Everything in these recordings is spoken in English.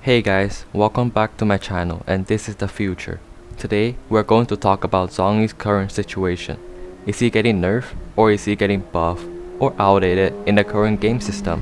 Hey guys, welcome back to my channel and this is the future. Today we're going to talk about Zhongli's current situation. Is he getting nerfed or is he getting buffed or outdated in the current game system?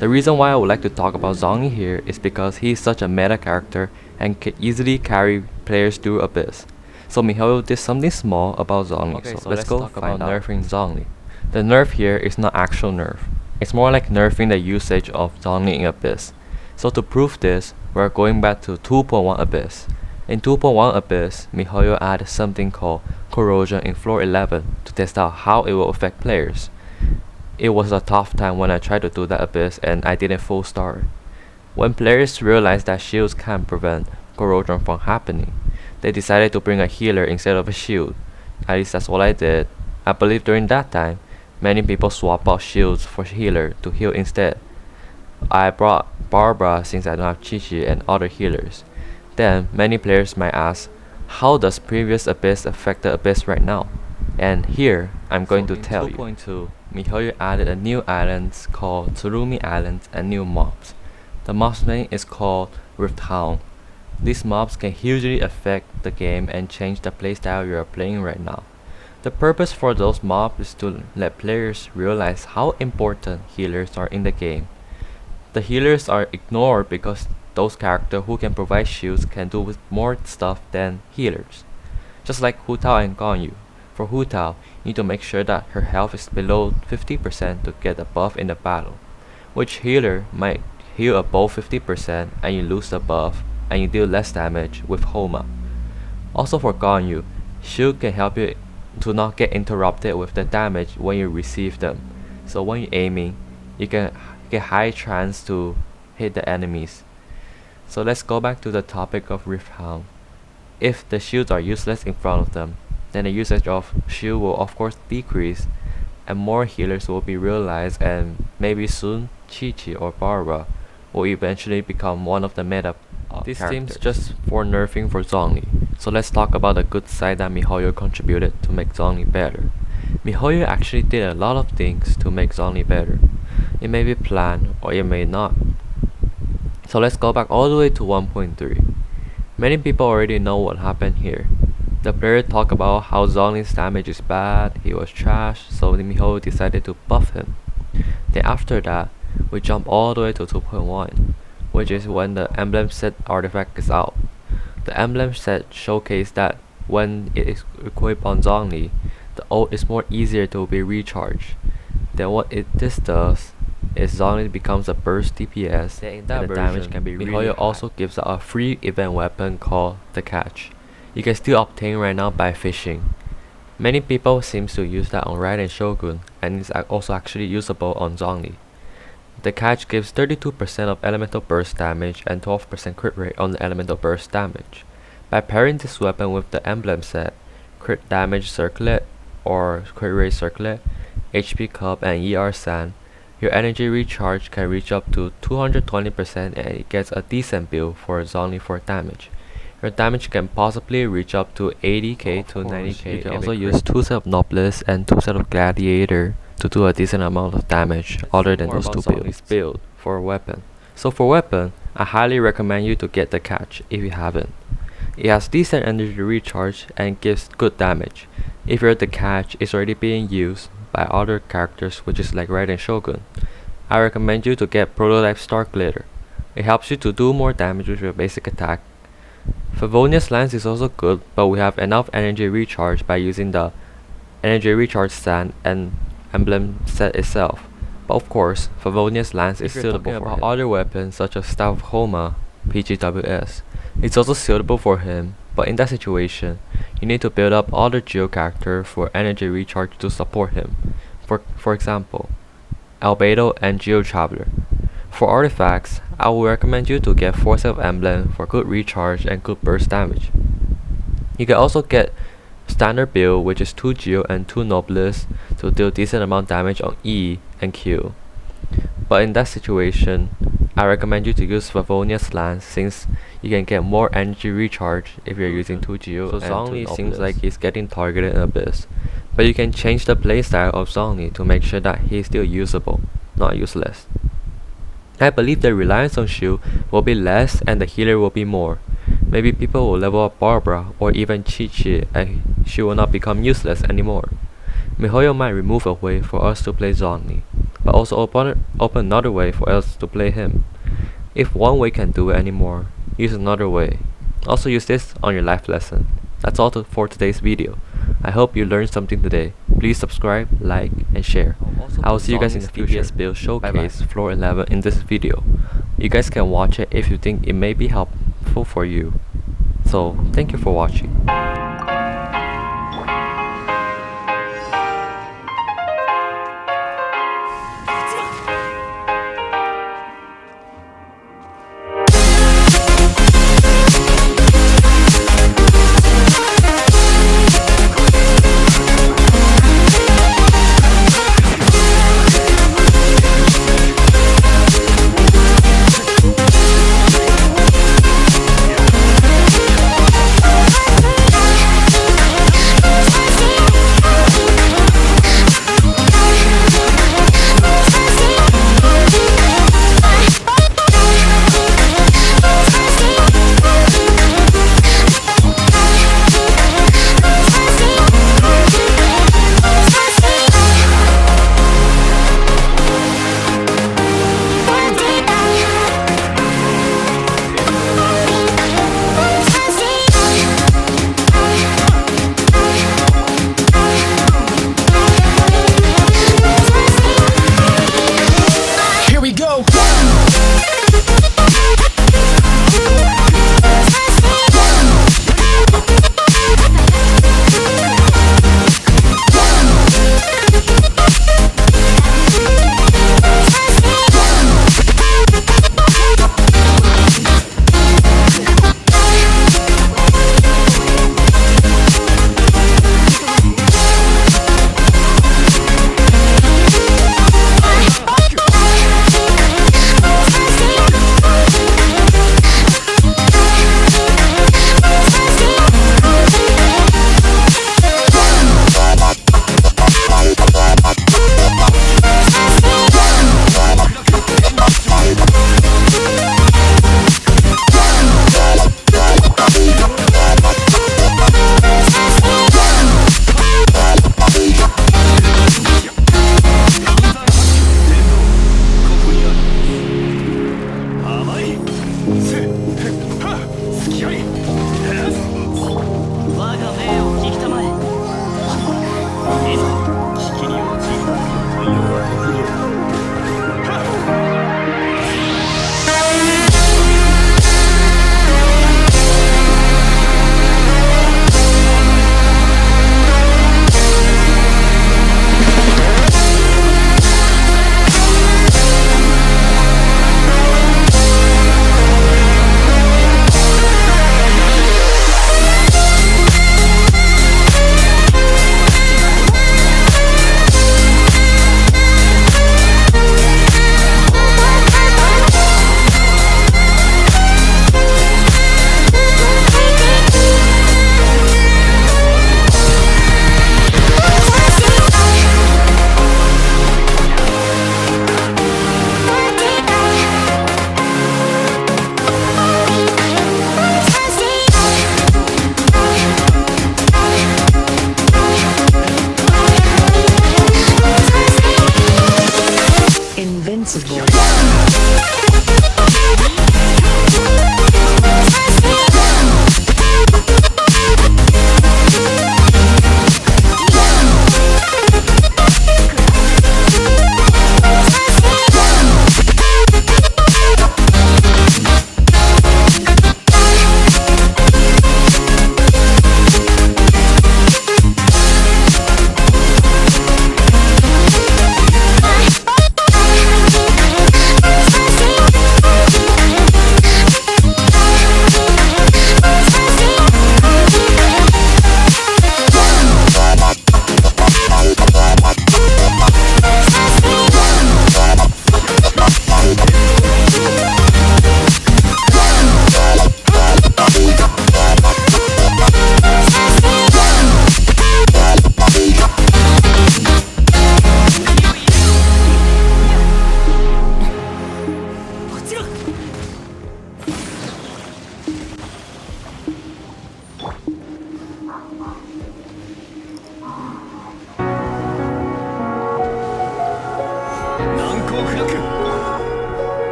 The reason why I would like to talk about Zhongli here is because he is such a meta character and can easily carry players through Abyss. So miHoYo did something small about Zhongli, so let's go talk about nerfing Zhongli. The nerf here is not actual nerf. It's more like nerfing the usage of Zhongli in Abyss. So to prove this, we're going back to 2.1 Abyss. In 2.1 Abyss, miHoYo added something called Corrosion in floor 11 to test out how it will affect players. It was a tough time when I tried to do that Abyss and I didn't full start. When players realized that shields can't prevent corrosion from happening, they decided to bring a healer instead of a shield. At least that's what I did. I believe during that time, many people swap out shields for healer to heal instead. I brought Barbara since I don't have Chi-Chi and other healers. Then, many players might ask, how does previous Abyss affect the Abyss right now? And here, I'm going to tell you. In 2.2, miHoYo added a new island called Tsurumi Island and new mobs. The mob's name is called Rift Hound. These mobs can hugely affect the game and change the playstyle you are playing right now. The purpose for those mobs is to let players realize how important healers are in the game. The healers are ignored because those characters who can provide shields can do more stuff than healers. Just like Hu Tao and Ganyu. For Hu Tao, you need to make sure that her health is below 50% to get a buff in the battle. Which healer might heal above 50% and you lose the buff and you deal less damage with Homa. Also for Ganyu, shield can help you to not get interrupted with the damage when you receive them. So when you're aiming, you can get high chance to hit the enemies. So let's go back to the topic of Rift Hound. If the shields are useless in front of them, then the usage of shield will of course decrease and more healers will be realized, and maybe soon Chi-Chi or Barbara will eventually become one of the meta this seems just for nerfing for Zhongli. So let's talk about the good side that miHoYo contributed to make Zhongli better. miHoYo actually did a lot of things to make Zhongli better. It may be planned or it may not. So let's go back all the way to 1.3. Many people already know what happened here. The player talked about how Zhongli's damage is bad, he was trash, so miHoYo decided to buff him. Then after that, we jump all the way to 2.1, which is when the emblem set artifact is out. The emblem set showcased that when it is equipped on Zhongli, the ult is more easier to be recharged. Then what this does is Zhongli becomes a burst DPS, and the damage can be really high. miHoYo also gives out a free event weapon called the Catch. You can still obtain right now by fishing. Many people seems to use that on Raiden Shogun, and it's also actually usable on Zhongli. The Catch gives 32% of elemental burst damage and 12% crit rate on the elemental burst damage. By pairing this weapon with the emblem set, crit damage circlet or crit rate circlet, HP cup and ER sand, your energy recharge can reach up to 220% and it gets a decent build for Zhongli for damage. Your damage can possibly reach up to 80k to 90k. You can also use 2 sets of Noblesse and 2 sets of Gladiator to do a decent amount of damage other than those two builds for a weapon. So for weapon, I highly recommend you to get the Catch if you haven't. It has decent energy recharge and gives good damage. If the Catch is already being used by other characters, which is like Raiden Shogun, I recommend you to get Prototype Star Glitter. It helps you to do more damage with your basic attack. Favonius Lance is also good, but we have enough energy recharge by using the energy recharge sand and emblem set itself. But of course, Favonius Lance is suitable for him. Other weapons such as Staff of Homa, PGWS, it's also suitable for him, but in that situation, you need to build up other Geo character for energy recharge to support him. For example, Albedo and Geo Traveler. For artifacts, I will recommend you to get 4 sets of emblem for good recharge and good burst damage. You can also get standard build, which is 2 Geo and 2 Noblesse to deal decent amount damage on E and Q. But in that situation, I recommend you to use Favonius Lance since you can get more energy recharge if you're using 2 Geo. So Zhongli seems like he's getting targeted in Abyss, but you can change the playstyle of Zhongli to make sure that he's still usable, not useless. I believe the reliance on shield will be less and the healer will be more. Maybe people will level up Barbara or even cheat sheet and she will not become useless anymore. MiHoYo might remove a way for us to play Zhongli, but also open another way for us to play him. If one way can't do it anymore, use another way. Also use this on your life lesson. That's all for today's video. I hope you learned something today. Please subscribe, like, and share. I will see you guys in the future build showcase floor 11 in this video. You guys can watch it if you think it may be helpful for you. So, thank you for watching.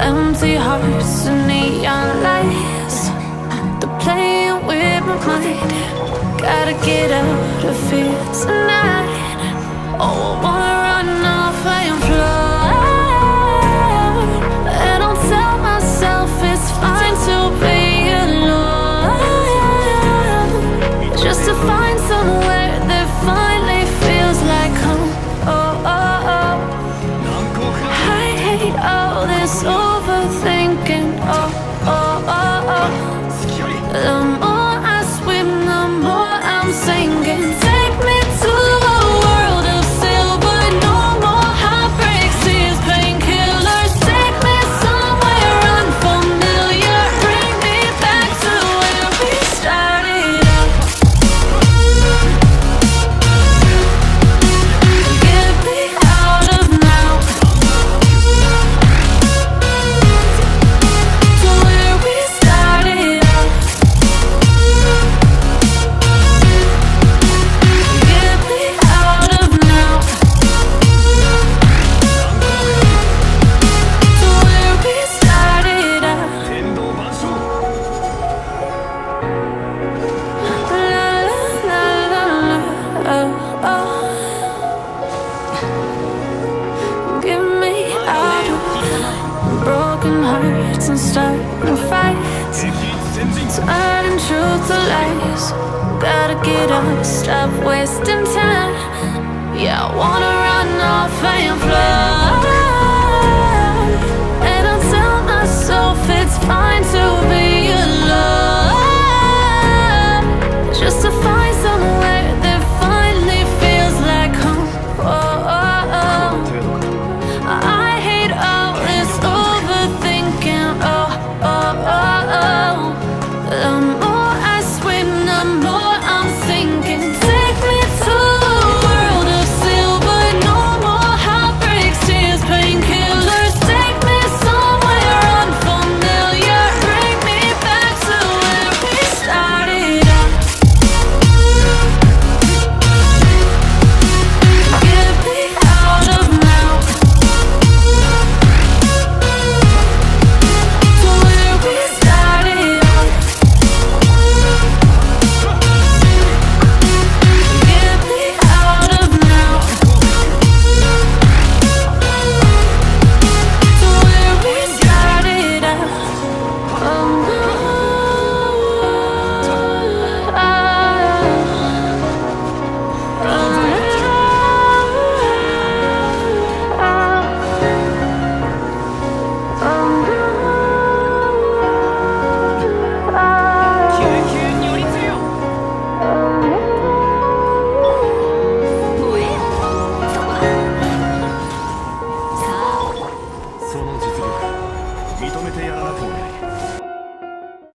Empty hearts and neon lights, they're playing with my mind. Gotta get out of here tonight. Oh, I wanna run off and fly. And I'll tell myself it's fine to be alone, just to find somewhere that finally feels like home. Oh, oh, oh. I hate all this overthinking. Oh, oh, oh, oh. The more I swim, the more I'm sinking. Take me to a world of silver. No more heartbreaks, tears, painkillers. Take me somewhere unfamiliar. Bring me back to where we started out. Get me out of now, to where we started out. Get me out of now, to where we started out. La la la la, oh, oh. Get me out of broken hearts and starting fights, turning truth to lies. Gotta get up, stop wasting time. Yeah, I wanna run off and fly.